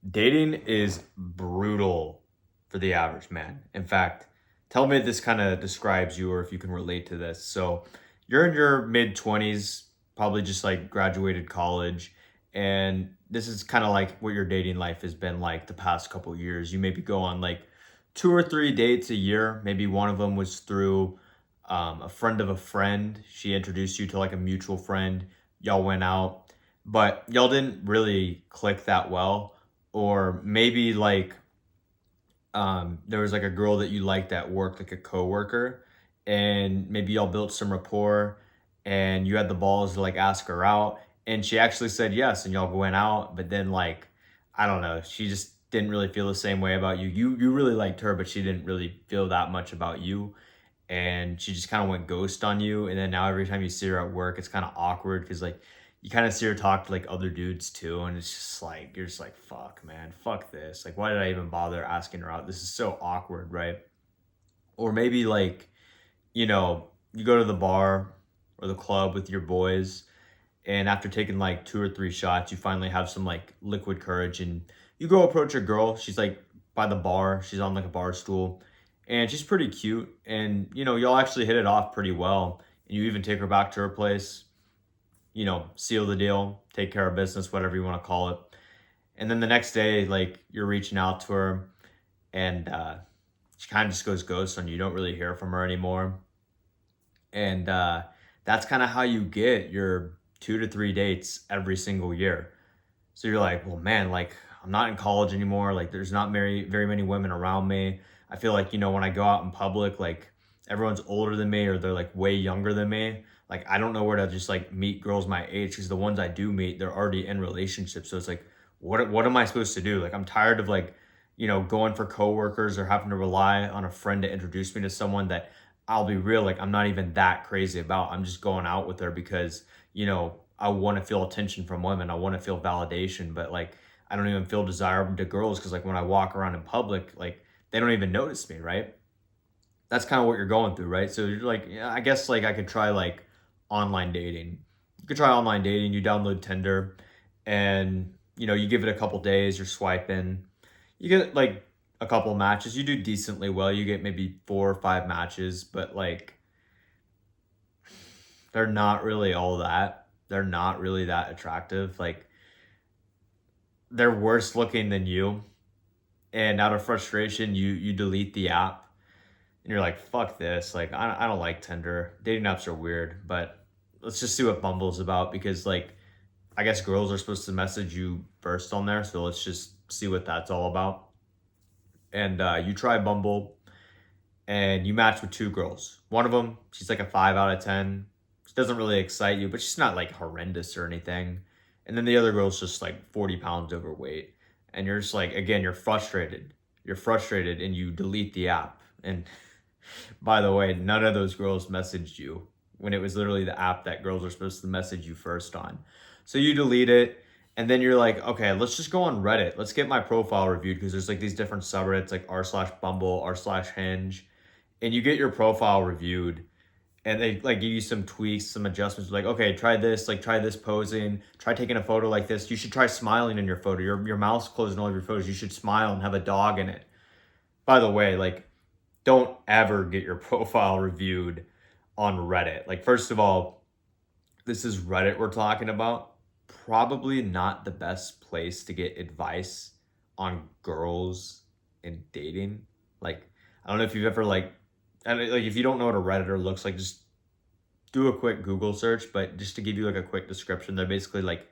Dating is brutal for the average man. In fact, tell me if this kind of describes you or if you can relate to this. So, you're in your mid 20s, probably just like graduated college, and this is kind of like what your dating life has been like the past couple years. You maybe go on like two or three dates a year. Maybe one of them was through a friend of a friend. She introduced you to like a mutual friend. Y'all went out, but y'all didn't really click that well, or maybe like there was like a girl that you liked at work, like a coworker, and maybe y'all built some rapport and you had the balls to like ask her out and she actually said yes and y'all went out, but then like I don't know, she just didn't really feel the same way about you. You really liked her, but she didn't really feel that much about you, and she just kind of went ghost on you. And then now every time you see her at work, it's kind of awkward because like you kind of see her talk to like other dudes too, and it's just like you're just like, fuck, man, fuck this. Like, why did I even bother asking her out? This is so awkward, right? Or maybe like, you go to the bar or the club with your boys, and after taking like two or three shots, you finally have some like liquid courage, and you go approach a girl. She's like by the bar. She's on like a bar stool, and she's pretty cute. And y'all actually hit it off pretty well. And you even take her back to her place. Seal the deal, take care of business, whatever you want to call it. And then the next day, like you're reaching out to her, and she kind of just goes ghost on you. You don't really hear from her anymore, and that's kind of how you get your 2 to 3 dates every single year. So you're like, well, man, like I'm not in college anymore. Like there's not very many women around me. I feel like, when I go out in public, like everyone's older than me or they're like way younger than me. Like I don't know where to just like meet girls my age, because the ones I do meet, they're already in relationships. So it's like, what am I supposed to do? Like I'm tired of like, going for coworkers or having to rely on a friend to introduce me to someone that I'll be real, like I'm not even that crazy about. I'm just going out with her because, I want to feel attention from women. I want to feel validation, but like I don't even feel desirable to girls because like when I walk around in public, like they don't even notice me, right? That's kind of what you're going through, right? So you're like, yeah, I guess like I could try like online dating. You could try online dating. You download Tinder, and you give it a couple days. You're swiping. You get like a couple matches. You do decently well. You get maybe 4 or 5 matches, but like they're not really all that. They're not really that attractive. Like they're worse looking than you, and out of frustration, you delete the app, and you're like, fuck this. Like I don't like Tinder. Dating apps are weird, but let's just see what Bumble's about, because like I guess girls are supposed to message you first on there, so let's just see what that's all about. And you try Bumble, and you match with two girls. One of them, she's like a 5 out of 10. She doesn't really excite you, but she's not like horrendous or anything. And then the other girl's just like 40 pounds overweight. And you're just like, again, you're frustrated. You're frustrated and you delete the app. And by the way, none of those girls messaged you when it was literally the app that girls are supposed to message you first on. So you delete it, and then you're like, okay, let's just go on Reddit. Let's get my profile reviewed, because there's like these different subreddits like r/Bumble, r/Hinge, and you get your profile reviewed, and they like give you some tweaks, some adjustments. Like, okay, try this, like try this posing, try taking a photo like this. You should try smiling in your photo. Your mouth's closed in all of your photos. You should smile and have a dog in it. By the way, like don't ever get your profile reviewed on Reddit. Like, first of all, this is Reddit we're talking about. Probably not the best place to get advice on girls and dating. Like, I don't know if you've ever like, and like if you don't know what a Redditor looks like, just do a quick Google search. But just to give you like a quick description, they're basically like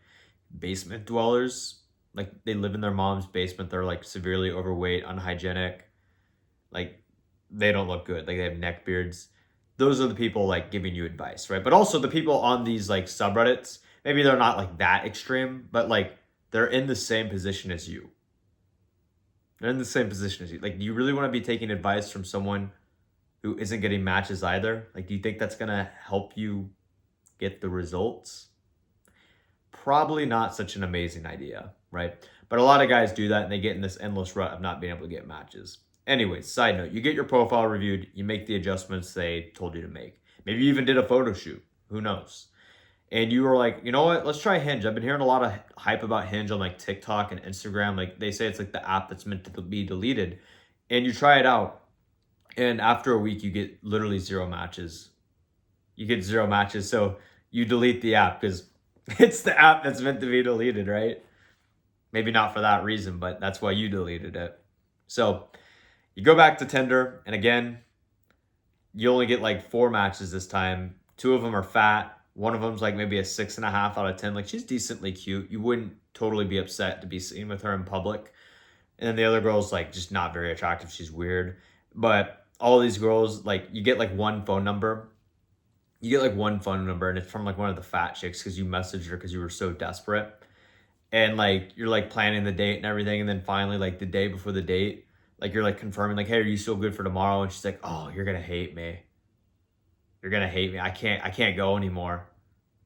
basement dwellers. Like they live in their mom's basement. They're like severely overweight, unhygienic. Like they don't look good. Like they have neck beards. Those are the people like giving you advice, right? But also the people on these like subreddits, maybe they're not like that extreme, but like they're in the same position as you. They're in the same position as you. Like, do you really want to be taking advice from someone who isn't getting matches either? Like, do you think that's gonna help you get the results? Probably not such an amazing idea, right? But a lot of guys do that and they get in this endless rut of not being able to get matches. Anyways, side note, you get your profile reviewed, you make the adjustments they told you to make. Maybe you even did a photo shoot. Who knows? and you were like, you know what, let's try Hinge. I've been hearing a lot of hype about Hinge on like TikTok and Instagram. Like they say it's like the app that's meant to be deleted. And you try it out, and after a week, you get literally zero matches. You get zero matches. So you delete the app because it's the app that's meant to be deleted, right? Maybe not for that reason, but that's why you deleted it. So you go back to Tinder, and again, you only get like 4 matches this time. Two of them are fat. One of them's like maybe a 6.5 out of 10. Like she's decently cute. You wouldn't totally be upset to be seen with her in public. And then the other girl's like just not very attractive. She's weird. But all these girls, like you get like one phone number. You get like one phone number, and it's from like one of the fat chicks because you messaged her because you were so desperate. And like you're like planning the date and everything, and then finally like the day before the date, like you're like confirming like, hey, are you still good for tomorrow? And she's like, oh, you're gonna hate me. You're gonna hate me. I can't go anymore.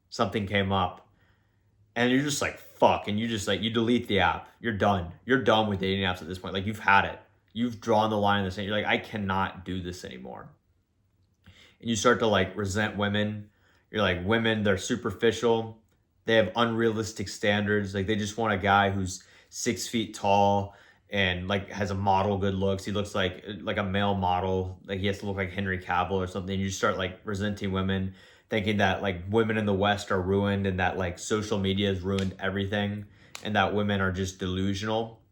Something came up. And you're just like, fuck. And you just like, you delete the app. You're done. You're done with dating apps at this point. Like you've had it. You've drawn the line in the sand. You're like, I cannot do this anymore. And you start to like resent women. You're like, women, they're superficial. They have unrealistic standards. Like they just want a guy who's 6 feet tall and like has a model good looks. He looks like a male model. Like he has to look like Henry Cavill or something. And you start like resenting women, thinking that like women in the West are ruined and that like social media has ruined everything and that women are just delusional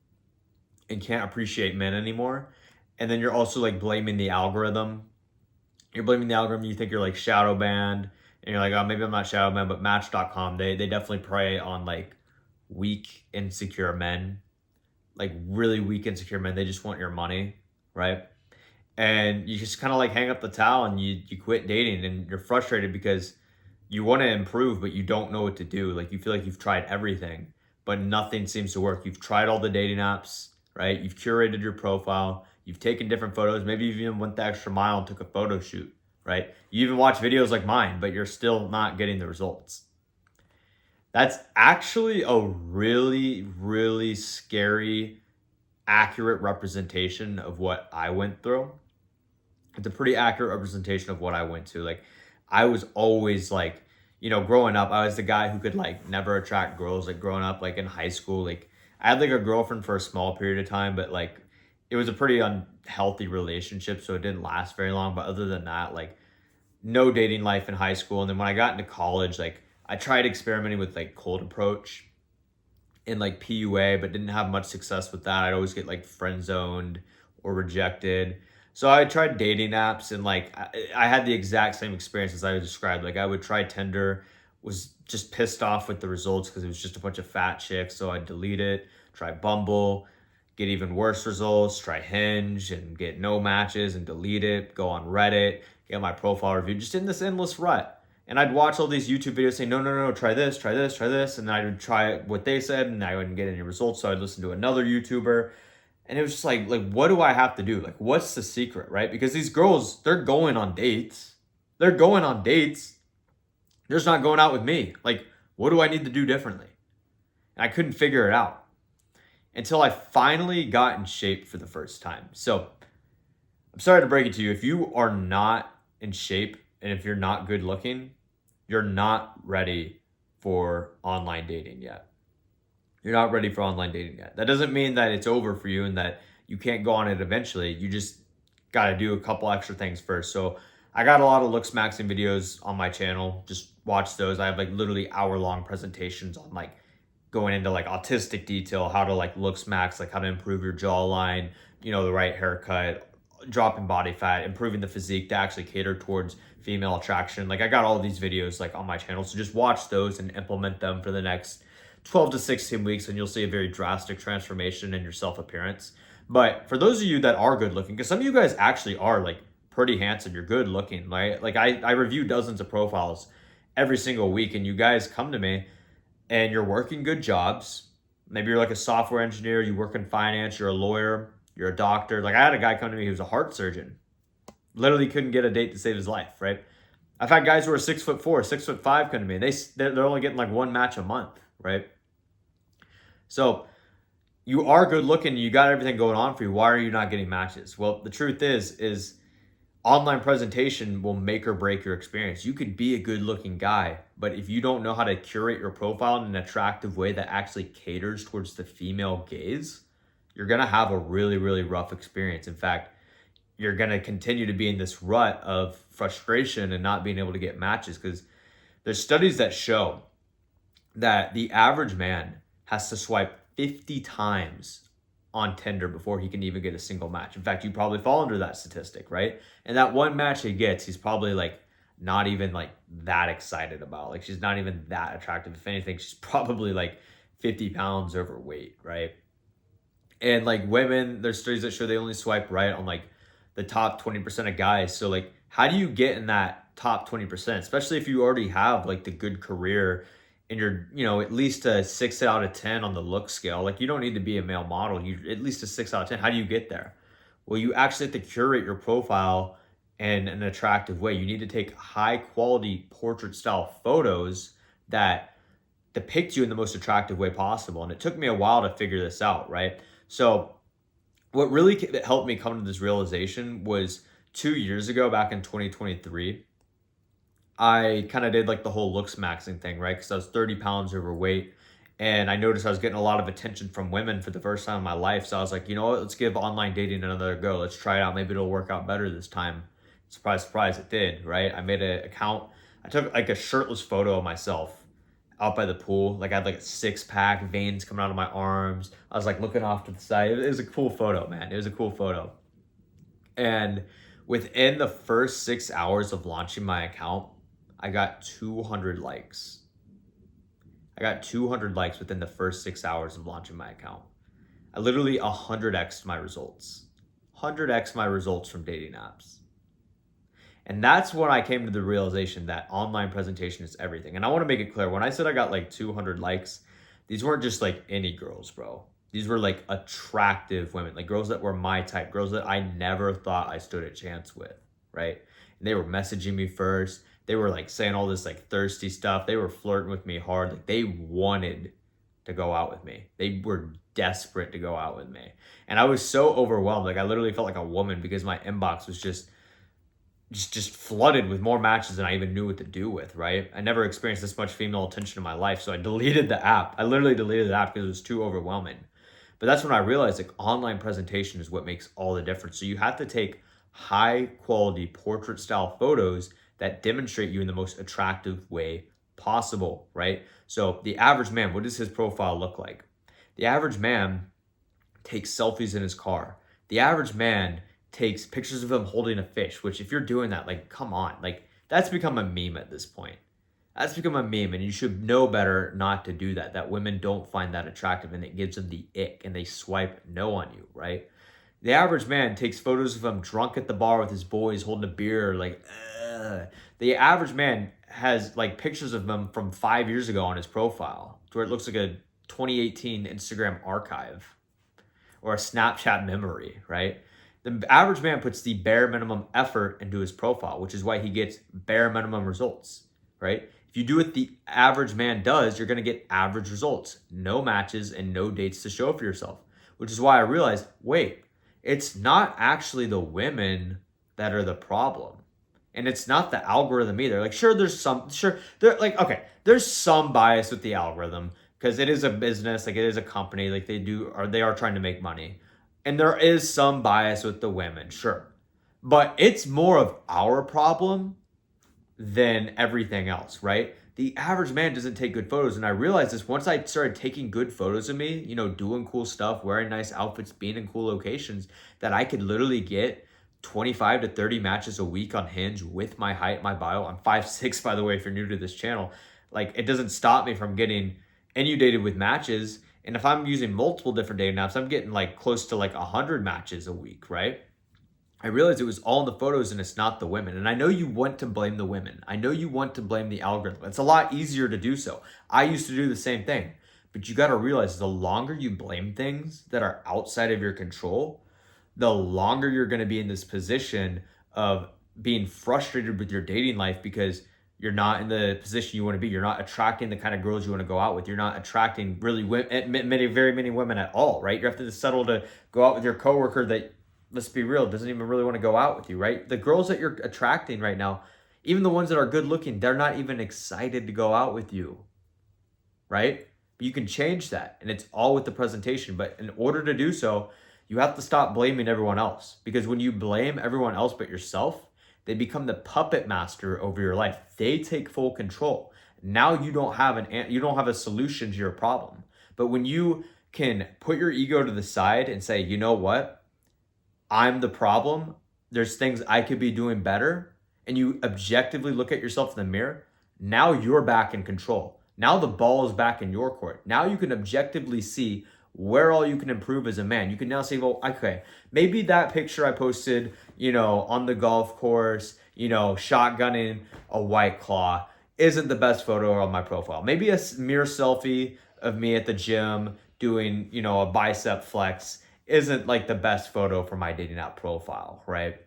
and can't appreciate men anymore. And then you're also like blaming the algorithm. You're blaming the algorithm. You think you're like shadow banned, and you're like, oh, maybe I'm not shadow banned, but Match.com, they definitely prey on like weak, insecure men, like really weak, insecure men. They just want your money, right? And you just kind of like hang up the towel and you quit dating, and you're frustrated because you want to improve, but you don't know what to do. Like you feel like you've tried everything, but nothing seems to work. You've tried all the dating apps, right? You've curated your profile. You've taken different photos. Maybe you even went the extra mile and took a photo shoot, right? You even watch videos like mine, but you're still not getting the results. That's actually a really, really scary, accurate representation of what I went through. It's a pretty accurate representation of what I went to. Like, I was always like, growing up, I was the guy who could like never attract girls. Like growing up, like in high school, like I had like a girlfriend for a small period of time, but like it was a pretty unhealthy relationship, so it didn't last very long. But other than that, like no dating life in high school. And then when I got into college, like I tried experimenting with like cold approach in like PUA, but didn't have much success with that. I'd always get like friend zoned or rejected. So I tried dating apps, and like I had the exact same experience as I described. Like I would try Tinder, was just pissed off with the results because it was just a bunch of fat chicks. So I'd delete it, try Bumble, get even worse results, try Hinge and get no matches and delete it, go on Reddit, get my profile reviewed, just in this endless rut. And I'd watch all these YouTube videos saying, no, no, no, try this, try this, try this. And I would try what they said and I wouldn't get any results. So I'd listen to another YouTuber. And it was just like, what do I have to do? Like, what's the secret, right? Because these girls, they're going on dates. They're going on dates. They're just not going out with me. Like, what do I need to do differently? And I couldn't figure it out until I finally got in shape for the first time. So I'm sorry to break it to you. If you are not in shape and if you're not good looking, you're not ready for online dating yet. You're not ready for online dating yet. That doesn't mean that it's over for you and that you can't go on it eventually. You just got to do a couple extra things first. So I got a lot of looks maxing videos on my channel. Just watch those. I have like literally hour-long presentations on like going into like autistic detail, how to like looks max, like how to improve your jawline, the right haircut, dropping body fat, improving the physique to actually cater towards female attraction. Like I got all these videos like on my channel. So just watch those and implement them for the next 12 to 16 weeks, and you'll see a very drastic transformation in your self-appearance. But for those of you that are good looking, because some of you guys actually are like pretty handsome, you're good looking, right? Like I review dozens of profiles every single week, and you guys come to me and you're working good jobs. Maybe you're like a software engineer, you work in finance, you're a lawyer, you're a doctor. Like I had a guy come to me who was a heart surgeon. Literally couldn't get a date to save his life, right? I've had guys who are 6'4", 6'5" come to me. They're only getting like one match a month, right? So you are good looking, you got everything going on for you. Why are you not getting matches? Well, the truth is online presentation will make or break your experience. You could be a good looking guy, but if you don't know how to curate your profile in an attractive way that actually caters towards the female gaze, you're going to have a really, really rough experience. In fact, you're going to continue to be in this rut of frustration and not being able to get matches, because there's studies that show that the average man has to swipe 50 times on Tinder before he can even get a single match. In fact, you probably fall under that statistic, right? And that one match he gets, he's probably like not even like that excited about. Like, she's not even that attractive. If anything, she's probably like 50 pounds overweight, right? And like women, there's studies that show they only swipe right on like the top 20% of guys. So like, how do you get in that top 20%, especially if you already have like the good career and you're, at least a 6 out of 10 on the look scale? Like, you don't need to be a male model. You at least a 6 out of 10. How do you get there? Well, you actually have to curate your profile in an attractive way. You need to take high quality portrait style photos that depict you in the most attractive way possible. And it took me a while to figure this out, right? So what really helped me come to this realization was 2 years ago, back in 2023, I kind of did like the whole looks maxing thing, right? Because I was 30 pounds overweight, and I noticed I was getting a lot of attention from women for the first time in my life. So I was like, you know what? Let's give online dating another go. Let's try it out. Maybe it'll work out better this time. Surprise, surprise, it did, right? I made an account. I took like a shirtless photo of myself out by the pool. Like, I had like a six pack, veins coming out of my arms. I was like looking off to the side. It was a cool photo, man. It was a cool photo. And within the first 6 hours of launching my account, I got 200 likes. I got 200 likes within the first 6 hours of launching my account. I literally 100x'd my results. 100x my results from dating apps. And that's when I came to the realization that online presentation is everything. And I want to make it clear, when I said I got like 200 likes, these weren't just like any girls, bro. These were like attractive women, like girls that were my type, girls that I never thought I stood a chance with, right? And they were messaging me first. They were like saying all this like thirsty stuff. They were flirting with me hard. Like, they wanted to go out with me. They were desperate to go out with me. And I was so overwhelmed. Like, I literally felt like a woman, because my inbox was just flooded with more matches than I even knew what to do with, right? I never experienced this much female attention in my life. So I deleted the app. I literally deleted the app because it was too overwhelming. But that's when I realized like online presentation is what makes all the difference. So you have to take high quality portrait style photos that demonstrate you in the most attractive way possible, right? So the average man, what does his profile look like? The average man takes selfies in his car. The average man takes pictures of him holding a fish, which, if you're doing that, like, come on, like, that's become a meme at this point. That's become a meme, and you should know better not to do that. That women don't find that attractive, and it gives them the ick, and they swipe no on you, right? The average man takes photos of him drunk at the bar with his boys holding a beer, like, ugh. The average man has like pictures of him from 5 years ago on his profile, to where it looks like a 2018 Instagram archive or a Snapchat memory, right? The average man puts the bare minimum effort into his profile, which is why he gets bare minimum results, right? If you do what the average man does, you're going to get average results, no matches and no dates to show for yourself, which is why I realized, wait, it's not actually the women that are the problem. And it's not the algorithm either. Like, there's some bias with the algorithm, because it is a business, like it is a company, like they are trying to make money. And there is some bias with the women, sure. But it's more of our problem than everything else, right? The average man doesn't take good photos. And I realized this once I started taking good photos of me, doing cool stuff, wearing nice outfits, being in cool locations, that I could literally get 25 to 30 matches a week on Hinge with my height, my bio. I'm 5'6", by the way, if you're new to this channel. Like, it doesn't stop me from getting inundated with matches. And if I'm using multiple different dating apps, I'm getting like close to like 100 matches a week, right? I realized it was all in the photos and it's not the women. And I know you want to blame the women. I know you want to blame the algorithm. It's a lot easier to do so. I used to do the same thing. But you got to realize, the longer you blame things that are outside of your control, the longer you're going to be in this position of being frustrated with your dating life, because you're not in the position you want to be. You're not attracting the kind of girls you want to go out with. You're not attracting very many women at all, right? You have to settle to go out with your coworker that let's be real, doesn't even really want to go out with you, right? The girls that you're attracting right now, even the ones that are good looking, they're not even excited to go out with you, right? You can change that, and it's all with the presentation. But in order to do so, you have to stop blaming everyone else, because when you blame everyone else but yourself, they become the puppet master over your life. They take full control. Now you don't have a solution to your problem. But when you can put your ego to the side and say, you know what, I'm the problem. There's things I could be doing better. And you objectively look at yourself in the mirror. Now you're back in control. Now the ball is back in your court. Now you can objectively see where all you can improve as a man. You can now say, well, okay, maybe that picture I posted, on the golf course, shotgunning a White Claw isn't the best photo on my profile. Maybe a mirror selfie of me at the gym doing, a bicep flex isn't like the best photo for my dating app profile, right?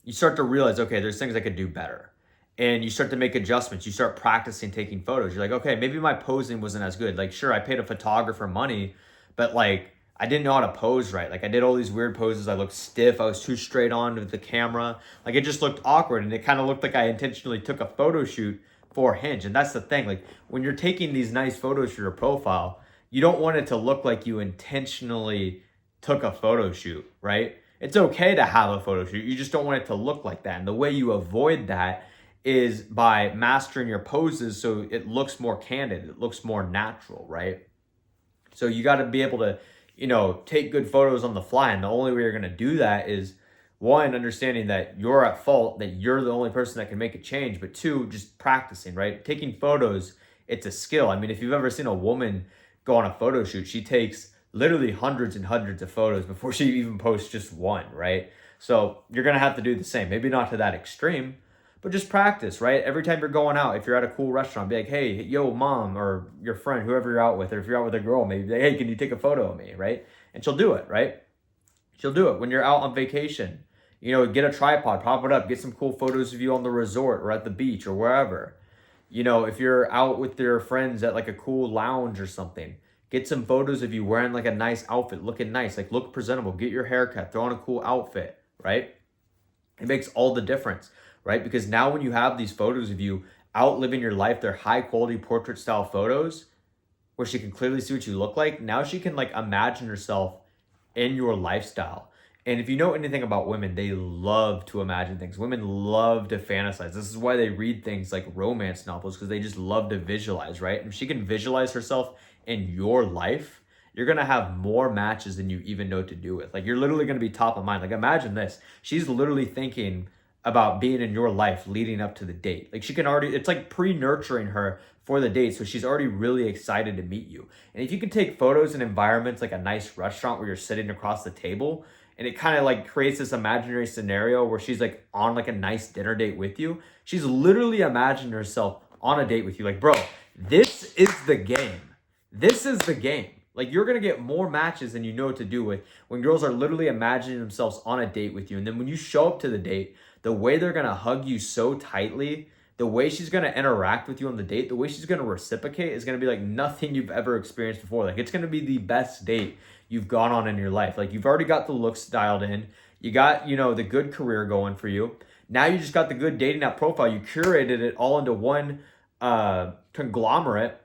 You start to realize, okay, there's things I could do better. And you start to make adjustments. You start practicing taking photos. You're like, okay, maybe my posing wasn't as good. Like, sure, I paid a photographer money, but like, I didn't know how to pose right. Like, I did all these weird poses. I looked stiff. I was too straight on with the camera. Like, it just looked awkward. And it kind of looked like I intentionally took a photo shoot for Hinge. And that's the thing. Like, when you're taking these nice photos for your profile, you don't want it to look like you intentionally took a photo shoot, right? It's okay to have a photo shoot. You just don't want it to look like that. And the way you avoid that is by mastering your poses so it looks more candid, it looks more natural, right? So you got to be able to, take good photos on the fly. And the only way you're going to do that is, one, understanding that you're at fault, that you're the only person that can make a change, but two, just practicing, right? Taking photos, it's a skill. I mean, if you've ever seen a woman go on a photo shoot, she takes literally hundreds and hundreds of photos before she even posts just one, right? So you're going to have to do the same. Maybe not to that extreme, but just practice, right? Every time you're going out, if you're at a cool restaurant, be like, hey, yo, mom, or your friend, whoever you're out with, or if you're out with a girl, maybe be like, hey, can you take a photo of me, right? And she'll do it, right? She'll do it. When you're out on vacation, get a tripod, pop it up, get some cool photos of you on the resort or at the beach or wherever. If you're out with your friends at like a cool lounge or something, get some photos of you wearing like a nice outfit, looking nice, like look presentable, get your haircut, throw on a cool outfit, right? It makes all the difference, right? Because now when you have these photos of you out living your life, they're high quality portrait style photos where she can clearly see what you look like. Now she can like imagine herself in your lifestyle. And if you know anything about women, they love to imagine things. Women love to fantasize. This is why they read things like romance novels, because they just love to visualize, right? And if she can visualize herself in your life, you're going to have more matches than you even know to do with. Like, you're literally going to be top of mind. Like, imagine this. She's literally thinking about being in your life leading up to the date. Like, she can already, it's like pre-nurturing her for the date. So she's already really excited to meet you. And if you can take photos in environments like a nice restaurant where you're sitting across the table, and it kind of like creates this imaginary scenario where she's like on like a nice dinner date with you. She's literally imagining herself on a date with you. Like, bro, this is the game. This is the game. Like, you're going to get more matches than you know what to do with when girls are literally imagining themselves on a date with you. And then when you show up to the date, the way they're going to hug you so tightly, the way she's going to interact with you on the date, the way she's going to reciprocate is going to be like nothing you've ever experienced before. Like, it's going to be the best date you've gone on in your life. Like, you've already got the looks dialed in. You got, the good career going for you. Now you just got the good dating app profile. You curated it all into one conglomerate.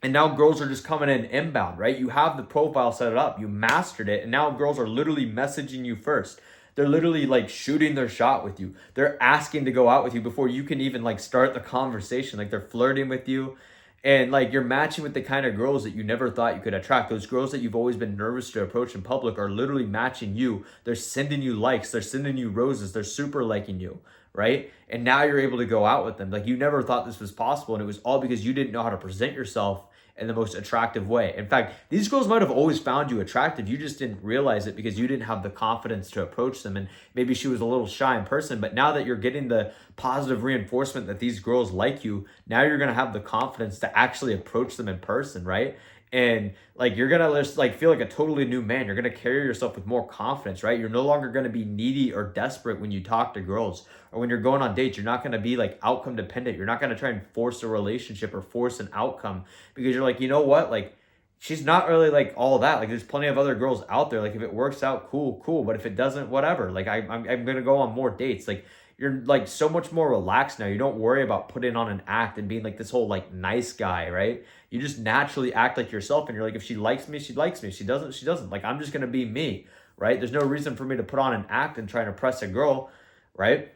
And now girls are just coming in inbound, right? You have the profile set up. You mastered it. And now girls are literally messaging you first. They're literally like shooting their shot with you. They're asking to go out with you before you can even like start the conversation. Like, they're flirting with you. And like, you're matching with the kind of girls that you never thought you could attract. Those girls that you've always been nervous to approach in public are literally matching you. They're sending you likes. They're sending you roses. They're super liking you, right? And now you're able to go out with them. Like, you never thought this was possible. And it was all because you didn't know how to present yourself in the most attractive way. In fact, these girls might have always found you attractive. You just didn't realize it because you didn't have the confidence to approach them. And maybe she was a little shy in person, but now that you're getting the positive reinforcement that these girls like you, now you're going to have the confidence to actually approach them in person, right? And like, you're going to just like feel like a totally new man. You're going to carry yourself with more confidence, right? You're no longer going to be needy or desperate when you talk to girls, or when you're going on dates. You're not going to be like outcome dependent. You're not going to try and force a relationship or force an outcome, because you're like, you know what? Like, she's not really like all that. Like there's plenty of other girls out there. Like if it works out, cool, cool. But if it doesn't, whatever. Like I'm gonna go on more dates. Like you're like so much more relaxed now. You don't worry about putting on an act and being like this whole like nice guy, right? You just naturally act like yourself, and you're like, if she likes me, she likes me. If she doesn't, she doesn't. Like I'm just gonna be me, right? There's no reason for me to put on an act and try and impress a girl, right?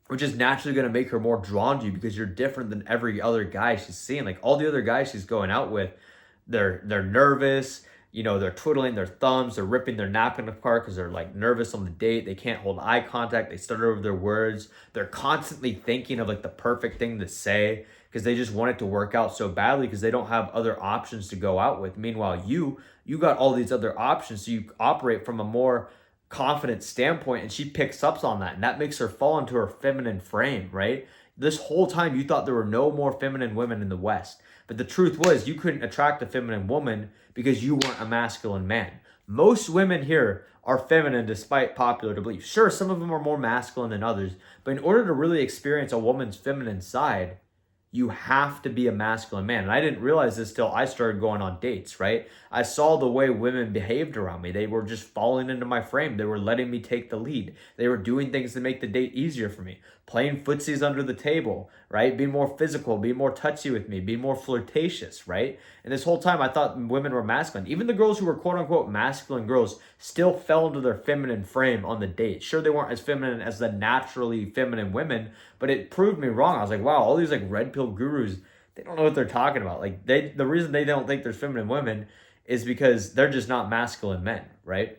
Which is naturally going to make her more drawn to you because you're different than every other guy she's seeing. Like all the other guys she's going out with, they're nervous, you know, they're twiddling their thumbs, they're ripping their napkin apart because they're like nervous on the date. They can't hold eye contact, they stutter over their words. They're constantly thinking of like the perfect thing to say because they just want it to work out so badly because they don't have other options to go out with. Meanwhile, you got all these other options, so you operate from a more confident standpoint, and she picks up on that, and that makes her fall into her feminine frame, right? This whole time you thought there were no more feminine women in the West, but the truth was you couldn't attract a feminine woman because you weren't a masculine man. Most women here are feminine despite popular belief. Sure, some of them are more masculine than others, but in order to really experience a woman's feminine side, you have to be a masculine man. And I didn't realize this till I started going on dates, right? I saw the way women behaved around me. They were just falling into my frame. They were letting me take the lead. They were doing things to make the date easier for me. Playing footsies under the table, right? Being more physical, being more touchy with me, being more flirtatious, right? And this whole time I thought women were masculine. Even the girls who were quote unquote masculine girls still fell into their feminine frame on the date. Sure, they weren't as feminine as the naturally feminine women, but it proved me wrong. I was like, wow, all these like red pill gurus, they don't know what they're talking about. Like the reason they don't think there's feminine women is because they're just not masculine men, right?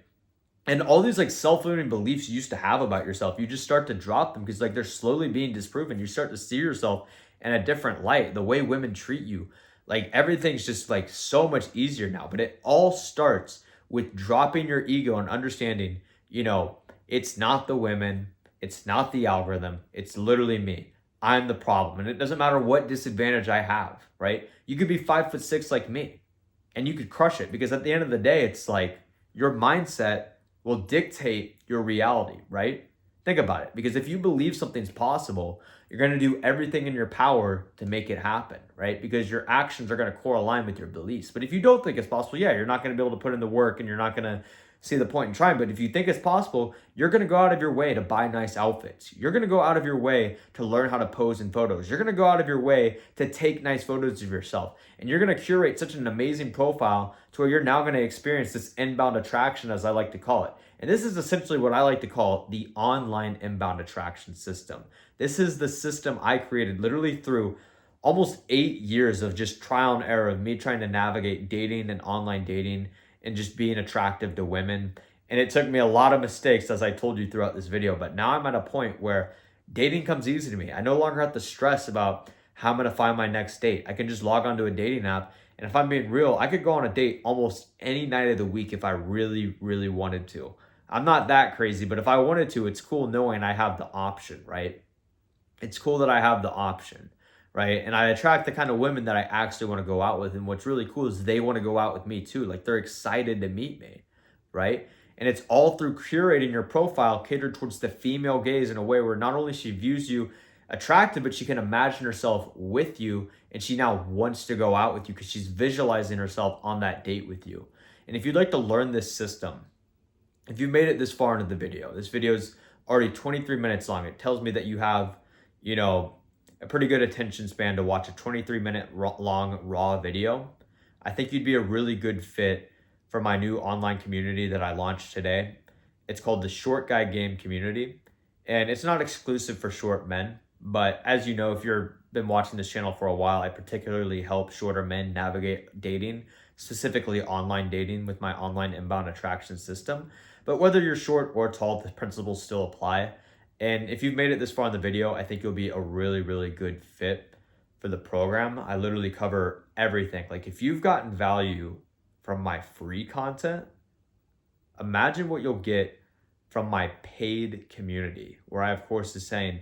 And all these like self-limiting beliefs you used to have about yourself, you just start to drop them because like they're slowly being disproven. You start to see yourself in a different light. The way women treat you, like everything's just like so much easier now. But it all starts with dropping your ego and understanding, you know, it's not the women, it's not the algorithm, it's literally me. I'm the problem. And it doesn't matter what disadvantage I have, right? You could be 5'6" like me and you could crush it because at the end of the day, it's like your mindset will dictate your reality, right? Think about it. Because if you believe something's possible, you're going to do everything in your power to make it happen, right? Because your actions are going to correlate with your beliefs. But if you don't think it's possible, yeah, you're not going to be able to put in the work and you're not going to see the point in trying. But if you think it's possible, you're going to go out of your way to buy nice outfits. You're going to go out of your way to learn how to pose in photos. You're going to go out of your way to take nice photos of yourself. And you're going to curate such an amazing profile to where you're now going to experience this inbound attraction, as I like to call it. And this is essentially what I like to call the online inbound attraction system. This is the system I created literally through almost 8 years of just trial and error of me trying to navigate dating and online dating and just being attractive to women. And it took me a lot of mistakes, as I told you throughout this video, but now I'm at a point where dating comes easy to me. I no longer have to stress about how I'm going to find my next date. I can just log onto a dating app, and if I'm being real, I could go on a date almost any night of the week if I really, really wanted to. I'm not that crazy, but if I wanted to, it's cool knowing I have the option, right? It's cool that I have the option, right? And I attract the kind of women that I actually want to go out with. And what's really cool is they want to go out with me too. Like they're excited to meet me, right? And it's all through curating your profile catered towards the female gaze in a way where not only she views you attractive, but she can imagine herself with you. And she now wants to go out with you because she's visualizing herself on that date with you. And if you'd like to learn this system, if you made it this far into the video, this video is already 23 minutes long. It tells me that you have, you know, a pretty good attention span to watch a 23-minute long raw video. I think you'd be a really good fit for my new online community that I launched today. It's called the Short Guy Game Community, and it's not exclusive for short men, but as you know, if you've been watching this channel for a while, I particularly help shorter men navigate dating, specifically online dating with my online inbound attraction system. But whether you're short or tall, the principles still apply. And if you've made it this far in the video, I think you'll be a really, really good fit for the program. I literally cover everything. Like if you've gotten value from my free content, imagine what you'll get from my paid community, where I, of course, is saying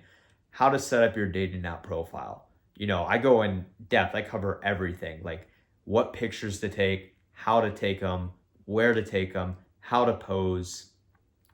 how to set up your dating app profile. You know, I go in depth. I cover everything, like what pictures to take, how to take them, where to take them, how to pose,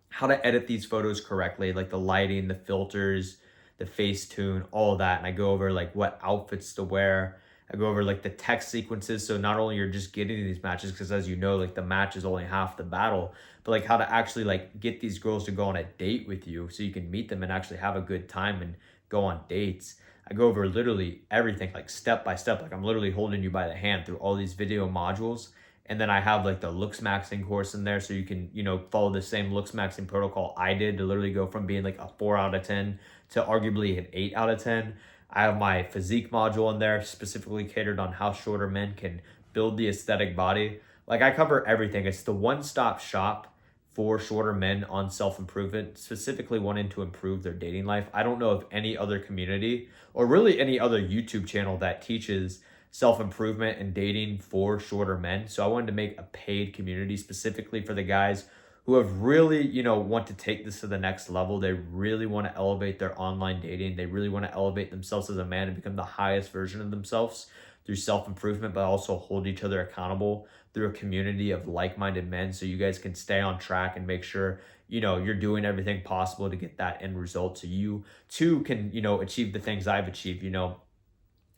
how to edit these photos correctly, like the lighting, the filters, the Facetune, all of that. And I go over like what outfits to wear. I go over like the text sequences. So not only you're just getting these matches, because as you know, like the match is only half the battle, but like how to actually like get these girls to go on a date with you so you can meet them and actually have a good time and go on dates. I go over literally everything like step by step. Like I'm literally holding you by the hand through all these video modules. And then I have like the looks maxing course in there so you can, follow the same looks maxing protocol I did to literally go from being like a 4 out of 10 to arguably an 8 out of 10. I have my physique module in there specifically catered on how shorter men can build the aesthetic body. Like I cover everything. It's the one-stop shop for shorter men on self-improvement, specifically wanting to improve their dating life. I don't know of any other community or really any other YouTube channel that teaches self-improvement and dating for shorter men. So I wanted to make a paid community specifically for the guys who have really, want to take this to the next level. They really want to elevate their online dating. They really want to elevate themselves as a man and become the highest version of themselves through self-improvement, but also hold each other accountable through a community of like-minded men so you guys can stay on track and make sure, you're doing everything possible to get that end result so you too can, achieve the things I've achieved.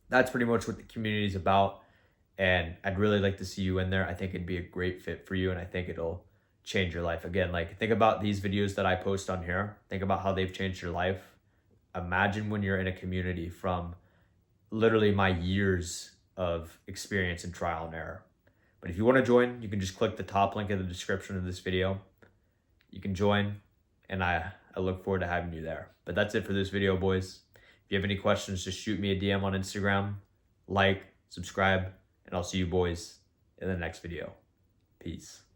That's pretty much what the community is about. And I'd really like to see you in there. I think it'd be a great fit for you and I think it'll change your life. Again, like think about these videos that I post on here. Think about how they've changed your life. Imagine when you're in a community from literally my years of experience and trial and error. But if you want to join, you can just click the top link in the description of this video. You can join and I look forward to having you there. But that's it for this video, boys. If you have any questions, just shoot me a DM on Instagram, like, subscribe, and I'll see you boys in the next video. Peace.